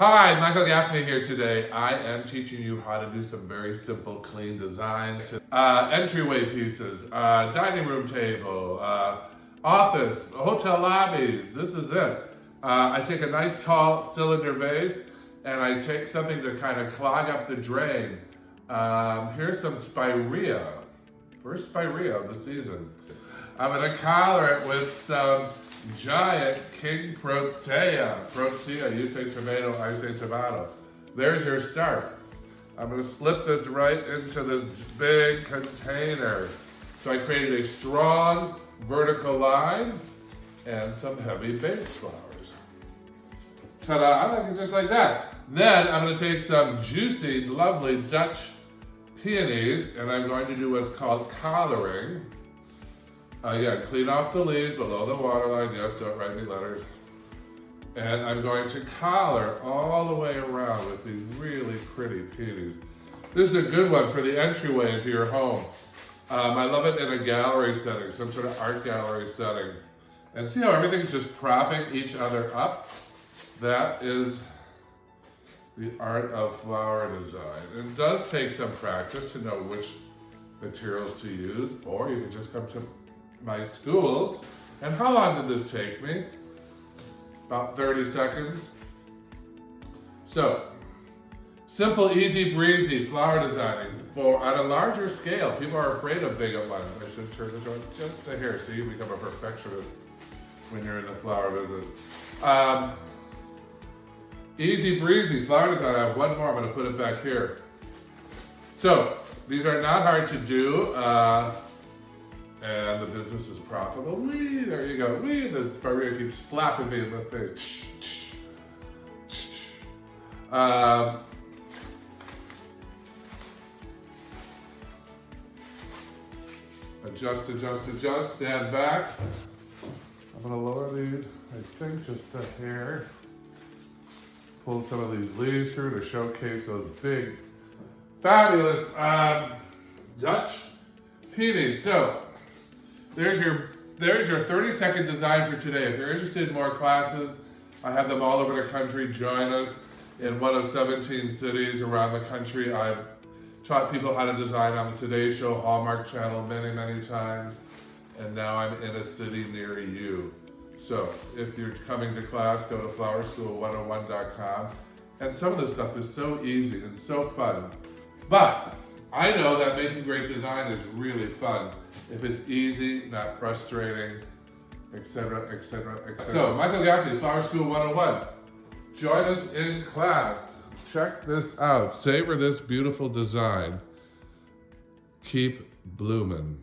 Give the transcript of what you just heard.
Hi, Michael Gaffney here today. I am teaching you how to do some very simple, clean designs. Entryway pieces, dining room table, office, hotel lobbies. This is it. I take a nice tall cylinder vase and I take something to kind of clog up the drain. Here's some spirea. First spirea of the season. I'm gonna collar it with some giant king protea. Protea, you say tomato, I say tomato. There's your start. I'm gonna slip this right into this big container. So I created a strong vertical line and some heavy base flowers. Ta-da, just like that. Then I'm gonna take some juicy, lovely Dutch peonies and I'm going to do what's called collaring. Again, clean off the leaves below the waterline. Yes, don't write me letters. And I'm going to collar all the way around with these really pretty peonies. This is a good one for the entryway into your home. I love it in a gallery setting, some sort of art gallery setting. And see how everything's just propping each other up? That is the art of flower design. It does take some practice to know which materials to use, or you can just come to my schools. And how long did this take me? About 30 seconds. So, simple, easy breezy flower designing on a larger scale. People are afraid of bigger ones. I should turn this on just a hair so you become a perfectionist when you're in the flower business. Easy breezy flower design. I have one more, I'm gonna put it back here. So, these are not hard to do. And the business is profitable. Whee, there you go. Whee, the spirea keeps slapping me in the face. Adjust, adjust, adjust, stand back. I'm gonna lower these, I think just a hair. Pull some of these leaves through to showcase those big, fabulous Dutch peonies. So, there's your 30-second design for today. If you're interested in more classes, I have them all over the country. Join us in one of 17 cities around the country. I've taught people how to design on the Today Show Hallmark channel many, many times. And now I'm in a city near you. So if you're coming to class, go to flowerschool101.com. And some of this stuff is so easy and so fun. But I know that making great design is really fun if it's easy, not frustrating, etc., etc., etc. So, Michael Gaffney, Flower School 101. Join us in class. Check this out. Savor this beautiful design. Keep blooming.